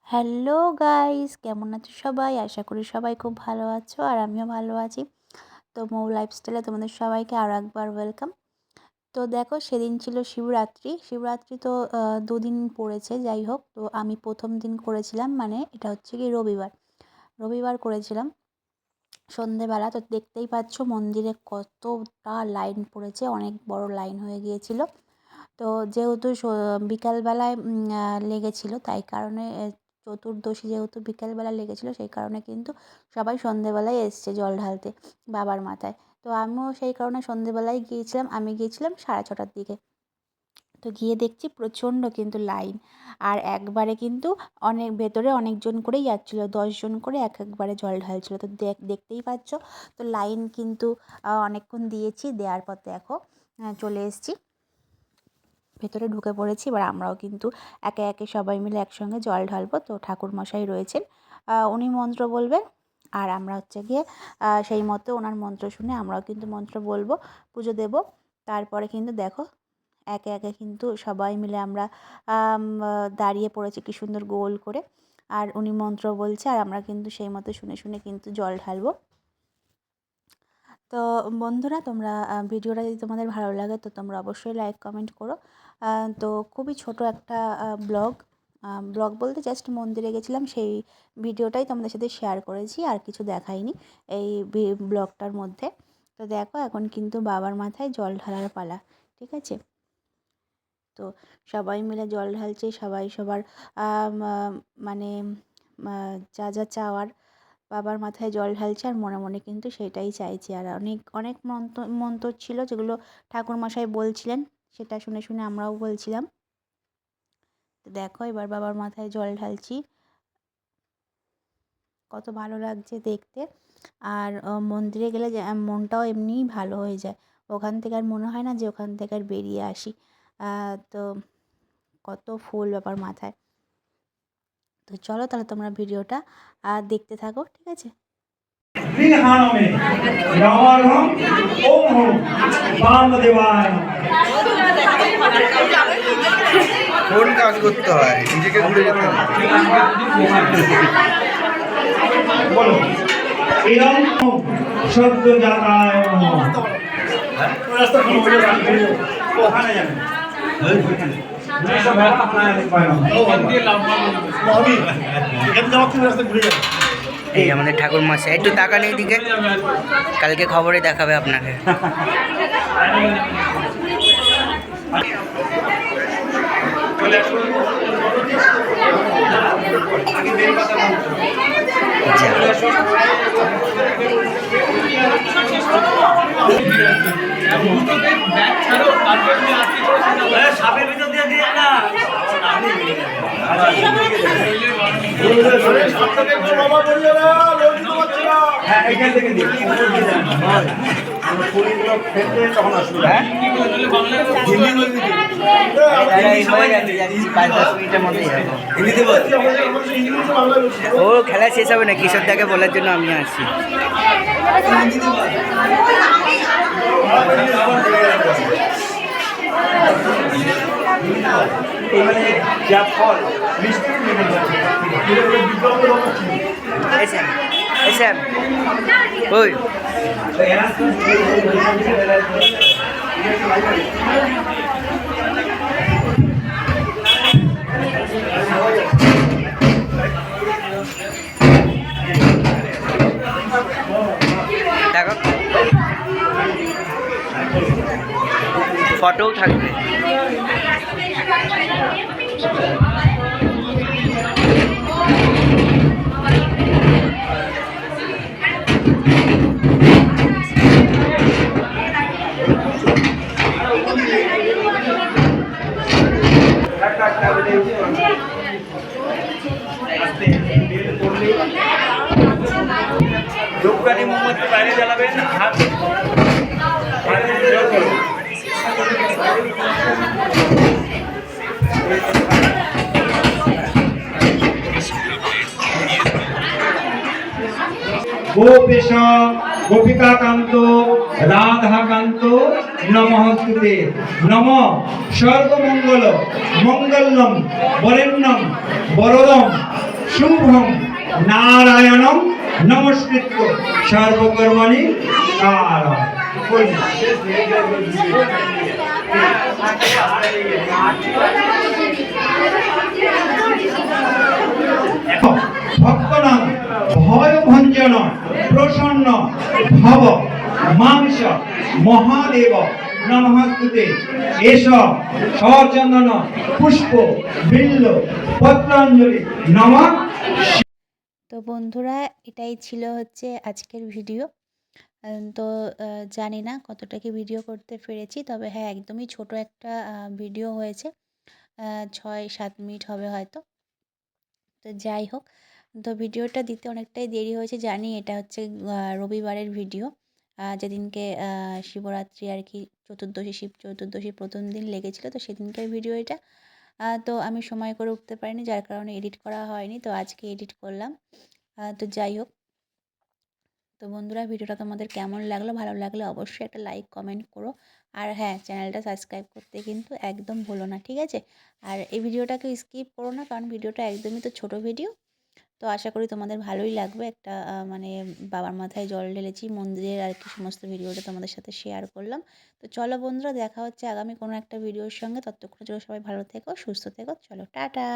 Hello guys, কেমন আছো সবাই? আশা করি সবাই খুব ভালো আছো আর আমিও ভালো আছি। তো মৌ লাইফস্টাইলে তোমাদের সবাইকে আরও একবার ওয়েলকাম। তো দেখো, সেদিন ছিল শিবরাত্রি। শিবরাত্রি তো 2 দিন পড়েছে, যাই হোক। তো আমি প্রথম দিন করেছিলাম, মানে এটা হচ্ছে কি রবিবার। রবিবার করেছিলাম সন্ধেবেলা। তো দেখতেই পাচ্ছ মন্দিরে কতটা লাইন পড়েছে, অনেক বড় লাইন হয়ে গিয়েছিল। তো যেহেতু বিকালবেলায় লেগেছিল, তাই কারণে চতুর্দশী যেহেতু বিকালবেলা লেগেছিল, সেই কারণে কিন্তু সবাই সন্ধেবেলায় এসছে জল ঢালতে বাবার মাথায়। তো আমিও সেই কারণে সন্ধেবেলায় গিয়েছিলাম। আমি গিয়েছিলাম 6:30টার দিকে। তো গিয়ে দেখছি প্রচণ্ড কিন্তু লাইন। আর একবারে কিন্তু অনেক ভেতরে অনেকজন করেই যাচ্ছিলো, 10জন করে একবারে জল ঢালছিল। তো দেখতেই পাচ্ছ। তো লাইন কিন্তু অনেকক্ষণ দিয়েছি, দেওয়ার পর দেখো চলে এসেছি, ভেতরে ঢুকে পড়েছি। এবার আমরাও কিন্তু একে একে সবাই মিলে একসঙ্গে জল ঢালবো। তো ঠাকুরমশাই রয়েছেন, উনি মন্ত্র বলবেন, আর আমরা হচ্ছে গিয়ে সেই মতো ওনার মন্ত্র শুনে আমরাও কিন্তু মন্ত্র বলবো, পুজো দেব। তারপরে কিন্তু দেখো একে একে কিন্তু সবাই মিলে আমরা দাঁড়িয়ে পড়েছি কি সুন্দর গোল করে, আর উনি মন্ত্র বলছে আর আমরা কিন্তু সেই মতো শুনে শুনে কিন্তু জল ঢালবো। তো বন্ধুরা, তোমরা ভিডিওটা যদি তোমাদের ভালো লাগে তো তোমরা অবশ্যই লাইক কমেন্ট করো। তো খুবই ছোট একটা ব্লগ ব্লগ বলতে জাস্ট মন্দিরে গেছিলাম সেই ভিডিওটাই তোমাদের সাথে শেয়ার করেছি, আর কিছু দেখাইনি এই ব্লগটার মধ্যে। তো দেখো, এখন কিন্তু বাবার মাথায় জল ঢালার পালা, ঠিক আছে? তো সবাই মিলে জল ঢালছে, সবাই সবার মানে যা যা চাওয়ার বাবার মাথায় জল ঢালছে, আর মনে মনে কিন্তু সেটাই চাইছে। আর অনেক অনেক মন্ত্র ছিল যেগুলো ঠাকুরমশাই বলছিলেন, সেটা শুনে শুনে আমরাও বলছিলাম। তো দেখো, এবার বাবার মাথায় জল ঢালছি, কত ভালো লাগছে দেখতে। আর মন্দিরে গেলে মনটাও এমনিই ভালো হয়ে যায়, ওখান থেকে আর মনে হয় না যে ওখান থেকে আর বেরিয়ে আসি। তো কত ফুল বাবার মাথায়। তো চলো তাহলে তোমরা ভিডিওটা দেখতে থাকো, ঠিক আছে? কোন কাজ করতে হয়, নিজেকে ঘুরে যেতে হয়। শব্দ জাতায় এই আমাদের ঠাকুর মশাই, একটু তাকান এইদিকে, কালকে খবরে দেখাবে আপনাকে। সাপের ভিতর দিয়ে দিয়ে না এখান থেকে তখন আসবে। ও খেলা শেষ হবে না, কিশোর দাকে বলার জন্য আমি আসছি। এখানে যা ফল মিষ্টি ওই দেখো, ফটোও থাকবে। ধূপকাঠি মোমবাতি বাইরে জ্বালাবেন, হাত গোপেশ গোপিকাকান্ত রাধাকান্ত নমস্তুতে। নম সর্বমঙ্গল মঙ্গলম বরেণ্যম বরদম শুভম নারায়ণম নমস্কৃত্য সর্বকর্মণি কারয়। ভক্তনাম ভয় ভঞ্জন প্রসন্ন ভব মাংস মহাদেব নমস্তুতে। এস সচন্দন পুষ্প বিল্ল পত্রাঞ্জলি নমঃ। তো বন্ধুরা, এটাই ছিল হচ্ছে আজকের ভিডিও। তো জানি না কতটা কি ভিডিও করতে পেরেছি, তবে হ্যাঁ একদমই ছোট একটা ভিডিও হয়েছে, 6-7 মিনিট হবে হয়তো। তো যাই হোক, তো ভিডিওটা দিতে অনেকটাই দেরি হয়েছে জানি। এটা হচ্ছে রবিবারের ভিডিও, যেদিনকে শিবরাত্রি আর কি, শিব চতুর্দশী প্রথম দিন লেগেছিলো, তো সেদিনকার ভিডিও এটা। তো আমি সময় করে উঠতে পারিনি, যার কারণে এডিট করা হয়নি, তো আজকে এডিট করলাম। তো যাই হোক, তো বন্ধুরা ভিডিওটা তোমাদের কেমন লাগলো, ভালো লাগলে অবশ্যই একটা লাইক কমেন্ট করো। আর হ্যাঁ, চ্যানেলটা সাবস্ক্রাইব করতে কিন্তু একদম ভুলো না, ঠিক আছে? আর এই ভিডিওটাকে স্কিপ করো না, কারণ ভিডিওটা একদমই তো ছোট ভিডিও। তো আশা করি তোমাদের ভালোই লাগবে। একটা মানে বাবার মাথায় জল ঢেলেছি, মন্দিরের আর কি সমস্ত ভিডিওটা তোমাদের সাথে শেয়ার করলাম। তো চলো বন্ধুরা, দেখা হচ্ছে আগামী কোনো একটা ভিডিওর সঙ্গে। ততক্ষণ চলো সবাই ভালো থেকো, সুস্থ থেকো। চলো টাটা।